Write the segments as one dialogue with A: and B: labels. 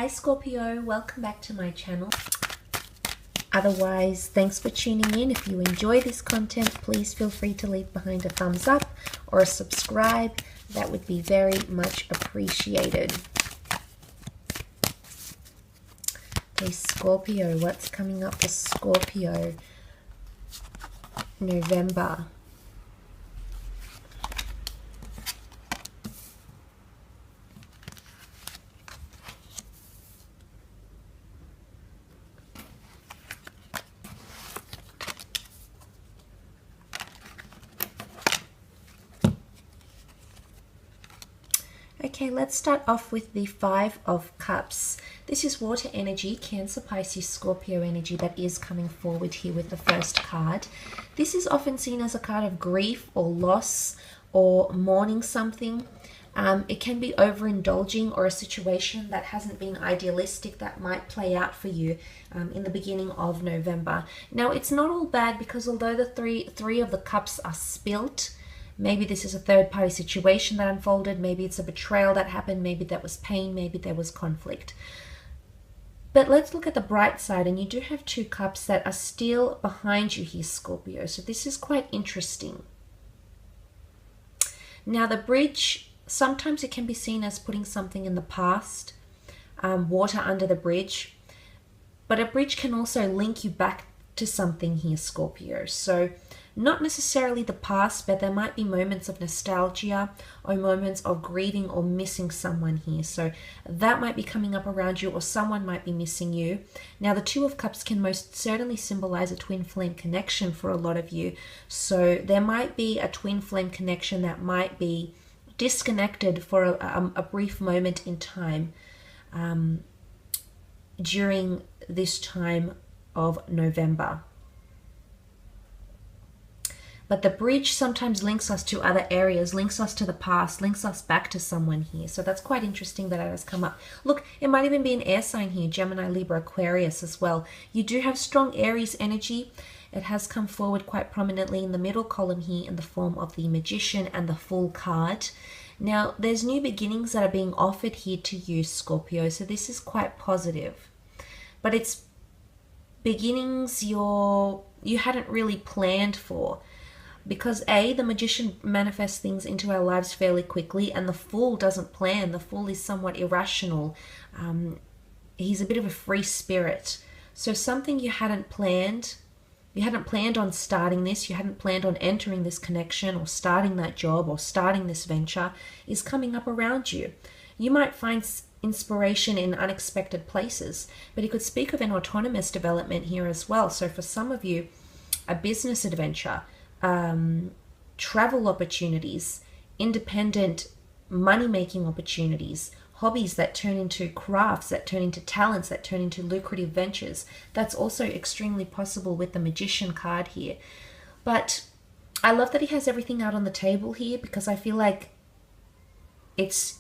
A: Hi Scorpio, welcome back to my channel. Otherwise, thanks for tuning in. If you enjoy this content, please feel free to leave behind a thumbs up or a subscribe. That would be very much appreciated. Okay, Scorpio, what's coming up for Scorpio? November. Okay, let's start off with the Five of Cups. This is water energy, Cancer, Pisces, Scorpio energy that is coming forward here with the first card. This is often seen as a card of grief or loss or mourning something. It can be overindulging or a situation that hasn't been idealistic that might play out for you in the beginning of November. Now, it's not all bad because although the three of the cups are spilt, maybe this is a third-party situation that unfolded. Maybe it's a betrayal that happened. Maybe that was pain. Maybe there was conflict. But let's look at the bright side. And you do have two cups that are still behind you here, Scorpio. So this is quite interesting. Now, the bridge, sometimes it can be seen as putting something in the past, water under the bridge. But a bridge can also link you back to something here, Scorpio. So not necessarily the past, but there might be moments of nostalgia or moments of grieving or missing someone here. So that might be coming up around you, or someone might be missing you. Now, the Two of Cups can most certainly symbolize a twin flame connection for a lot of you. So there might be a twin flame connection that might be disconnected for a brief moment in time during this time of November. But the bridge sometimes links us to other areas, links us to the past, links us back to someone here. So that's quite interesting that it has come up. Look, it might even be an air sign here, Gemini, Libra, Aquarius as well. You do have strong Aries energy. It has come forward quite prominently in the middle column here in the form of the Magician and the Fool card. Now, there's new beginnings that are being offered here to you, Scorpio. So this is quite positive. But it's beginnings you hadn't really planned for. Because the Magician manifests things into our lives fairly quickly, and the Fool doesn't plan. The Fool is somewhat irrational. He's a bit of a free spirit. So something you hadn't planned on starting this, you hadn't planned on entering this connection or starting that job or starting this venture, is coming up around you. You might find inspiration in unexpected places, but it could speak of an autonomous development here as well. So for some of you, a business adventure, travel opportunities, independent money-making opportunities, hobbies that turn into crafts, that turn into talents, that turn into lucrative ventures. That's also extremely possible with the Magician card here. But I love that he has everything out on the table here, because I feel like it's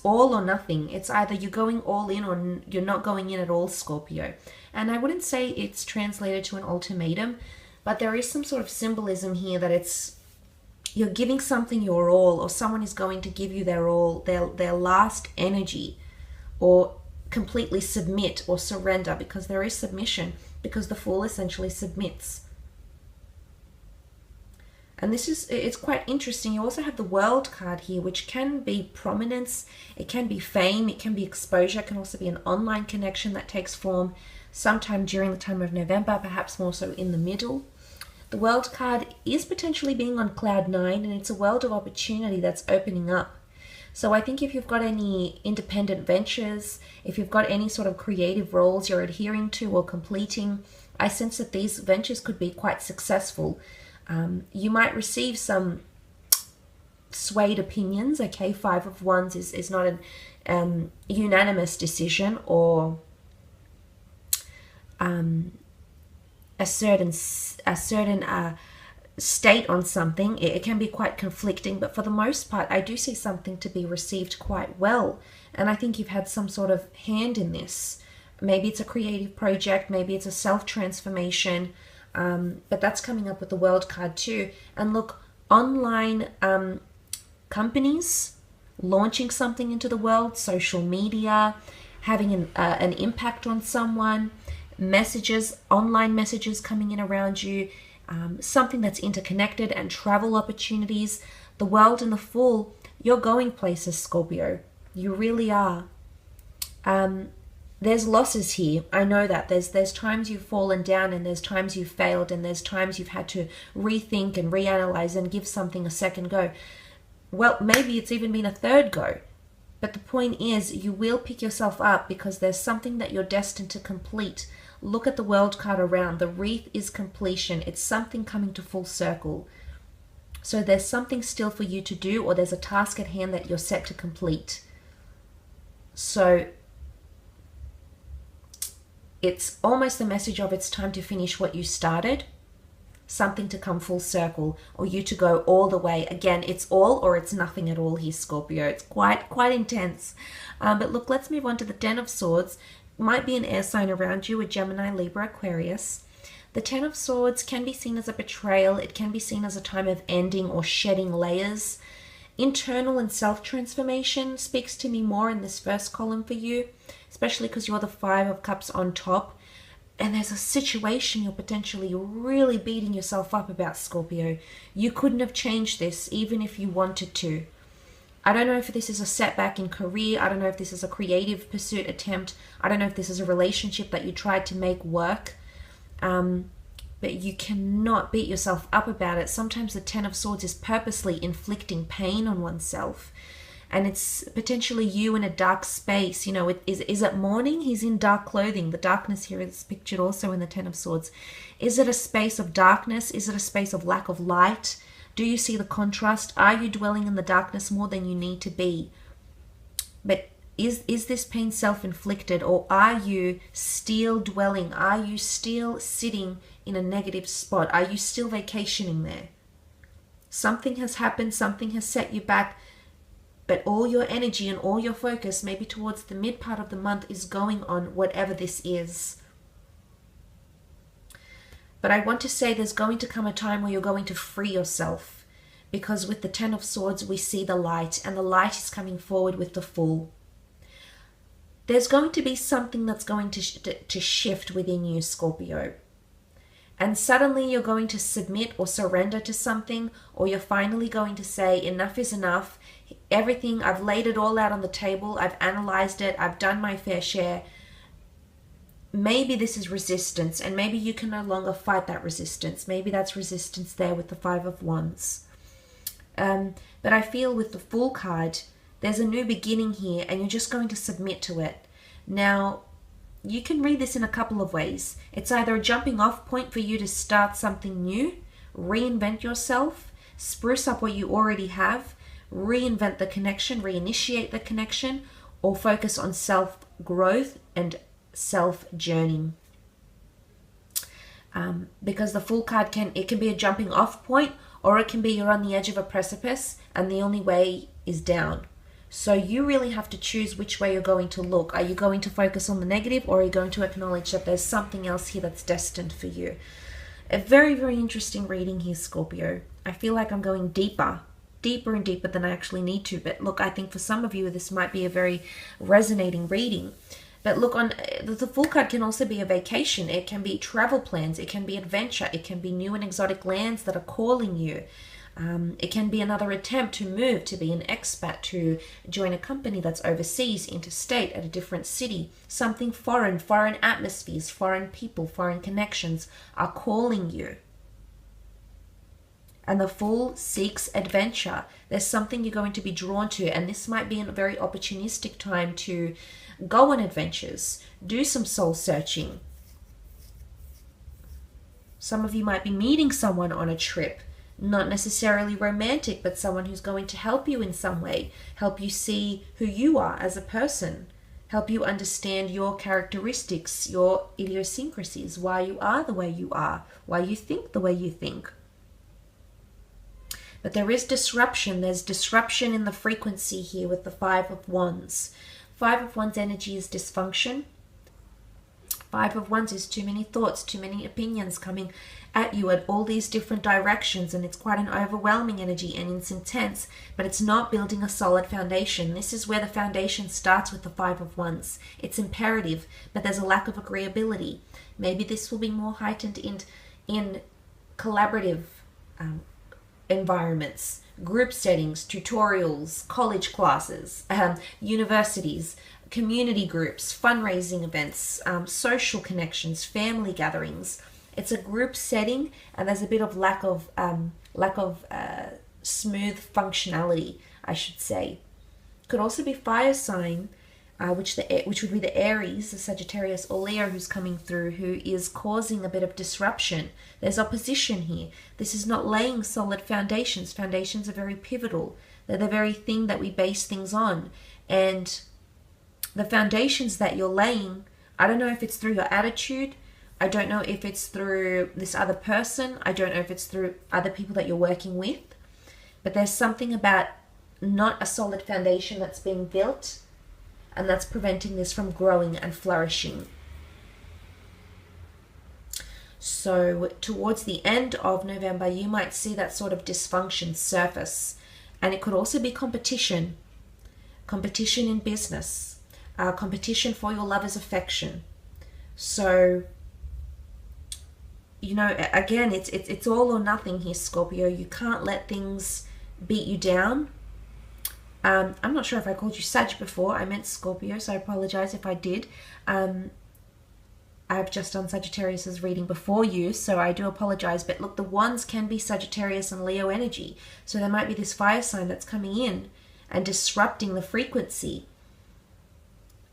A: all or nothing. It's either you're going all in or you're not going in at all, Scorpio. And I wouldn't say it's translated to an ultimatum, but there is some sort of symbolism here that you're giving something your all, or someone is going to give you their all, their last energy, or completely submit or surrender, because there is submission, because the Fool essentially submits. And it's quite interesting. You also have the World card here, which can be prominence, it can be fame, it can be exposure, it can also be an online connection that takes form sometime during the time of November, perhaps more so in the middle. The World card is potentially being on cloud 9, and it's a world of opportunity that's opening up. So I think if you've got any independent ventures, if you've got any sort of creative roles you're adhering to or completing, I sense that these ventures could be quite successful. You might receive some swayed opinions. Okay, Five of Wands is not a unanimous decision or a certain state on something. It can be quite conflicting, but for the most part, I do see something to be received quite well. And I think you've had some sort of hand in this. Maybe it's a creative project, maybe it's a self-transformation, but that's coming up with the World card too. And look, online companies launching something into the world, social media, having an impact on someone, messages, online messages coming in around you, something that's interconnected, and travel opportunities. The World and the Fool, you're going places, Scorpio. You really are. There's losses here. I know that. There's times you've fallen down, and there's times you've failed, and there's times you've had to rethink and reanalyze and give something a second go. Well, maybe it's even been a third go. But the point is, you will pick yourself up because there's something that you're destined to complete. Look at the World card around. The wreath is completion. It's something coming to full circle. So there's something still for you to do, or there's a task at hand that you're set to complete. So it's almost the message of it's time to finish what you started, something to come full circle, or you to go all the way. Again, it's all or it's nothing at all here, Scorpio. It's quite intense. But look, let's move on to the Ten of Swords. Might be an air sign around you, a Gemini, Libra, Aquarius. The Ten of Swords can be seen as a betrayal. It can be seen as a time of ending or shedding layers. Internal and self-transformation speaks to me more in this first column for you, especially because you're the Five of Cups on top. And there's a situation you're potentially really beating yourself up about, Scorpio. You couldn't have changed this even if you wanted to. I don't know if this is a setback in career. I don't know if this is a creative pursuit attempt. I don't know if this is a relationship that you tried to make work. But you cannot beat yourself up about it. Sometimes the Ten of Swords is purposely inflicting pain on oneself. And it's potentially you in a dark space. You know, is it morning? He's in dark clothing. The darkness here is pictured also in the Ten of Swords. Is it a space of darkness? Is it a space of lack of light? Do you see the contrast? Are you dwelling in the darkness more than you need to be? But is this pain self-inflicted, or are you still dwelling? Are you still sitting in a negative spot? Are you still vacationing there? Something has happened. Something has set you back. But all your energy and all your focus, maybe towards the mid part of the month, is going on whatever this is. But I want to say there's going to come a time where you're going to free yourself. Because with the Ten of Swords, we see the light. And the light is coming forward with the Fool. There's going to be something that's going to shift within you, Scorpio. And suddenly you're going to submit or surrender to something. Or you're finally going to say, enough is enough. Everything, I've laid it all out on the table. I've analyzed it. I've done my fair share. Maybe this is resistance, and maybe you can no longer fight that resistance. Maybe that's resistance there with the Five of Wands. But I feel with the Fool card, there's a new beginning here, and you're just going to submit to it. Now, you can read this in a couple of ways. It's either a jumping off point for you to start something new, reinvent yourself, spruce up what you already have, reinvent the connection, reinitiate the connection, or focus on self-growth and self-journeying. Because the Fool card can be a jumping off point, or it can be you're on the edge of a precipice and the only way is down. So you really have to choose which way you're going to look. Are you going to focus on the negative, or are you going to acknowledge that there's something else here that's destined for you? A very, very interesting reading here, Scorpio. I feel like I'm going deeper and deeper than I actually need to. But look, I think for some of you, this might be a very resonating reading. But look, on the Fool card can also be a vacation. It can be travel plans. It can be adventure. It can be new and exotic lands that are calling you. It can be another attempt to move, to be an expat, to join a company that's overseas, interstate, at a different city. Something foreign atmospheres, foreign people, foreign connections are calling you. And the Fool seeks adventure. There's something you're going to be drawn to, and this might be a very opportunistic time to go on adventures, do some soul searching. Some of you might be meeting someone on a trip, not necessarily romantic, but someone who's going to help you in some way, help you see who you are as a person, help you understand your characteristics, your idiosyncrasies, why you are the way you are, why you think the way you think. But there is disruption. There's disruption in the frequency here with the Five of Wands. Five of Wands energy is dysfunction. Five of Wands is too many thoughts, too many opinions coming at you at all these different directions, and it's quite an overwhelming energy, and it's intense, but it's not building a solid foundation. This is where the foundation starts with the Five of Wands. It's imperative, but there's a lack of agreeability. Maybe this will be more heightened in collaborative environments, group settings, tutorials, college classes, universities, community groups, fundraising events, social connections, family gatherings. It's a group setting, and there's a bit of lack of smooth functionality, I should say. Could also be fire sign, which would be the Aries, the Sagittarius or Leo who's coming through, who is causing a bit of disruption. There's opposition here. This is not laying solid foundations. Foundations are very pivotal. They're the very thing that we base things on. And the foundations that you're laying, I don't know if it's through your attitude. I don't know if it's through this other person. I don't know if it's through other people that you're working with. But there's something about not a solid foundation that's being built, and that's preventing this from growing and flourishing. So towards the end of November, you might see that sort of dysfunction surface. And it could also be competition. Competition in business. Competition for your lover's affection. So, you know, again, it's all or nothing here, Scorpio. You can't let things beat you down. I'm not sure if I called you Sag before. I meant Scorpio, so I apologize if I did. I've just done Sagittarius's reading before you, so I do apologize. But look, the wands can be Sagittarius and Leo energy. So there might be this fire sign that's coming in and disrupting the frequency.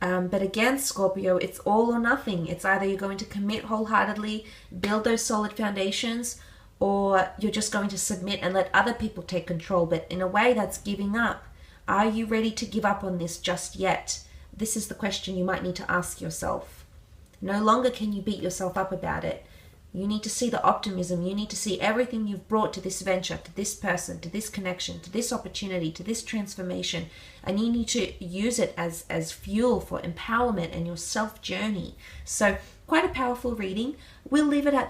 A: But again, Scorpio, it's all or nothing. It's either you're going to commit wholeheartedly, build those solid foundations, or you're just going to submit and let other people take control. But in a way, that's giving up. Are you ready to give up on this just yet? This is the question you might need to ask yourself. No longer can you beat yourself up about it. You need to see the optimism. You need to see everything you've brought to this venture, to this person, to this connection, to this opportunity, to this transformation. And you need to use it as fuel for empowerment and your self-journey. So quite a powerful reading. We'll leave it at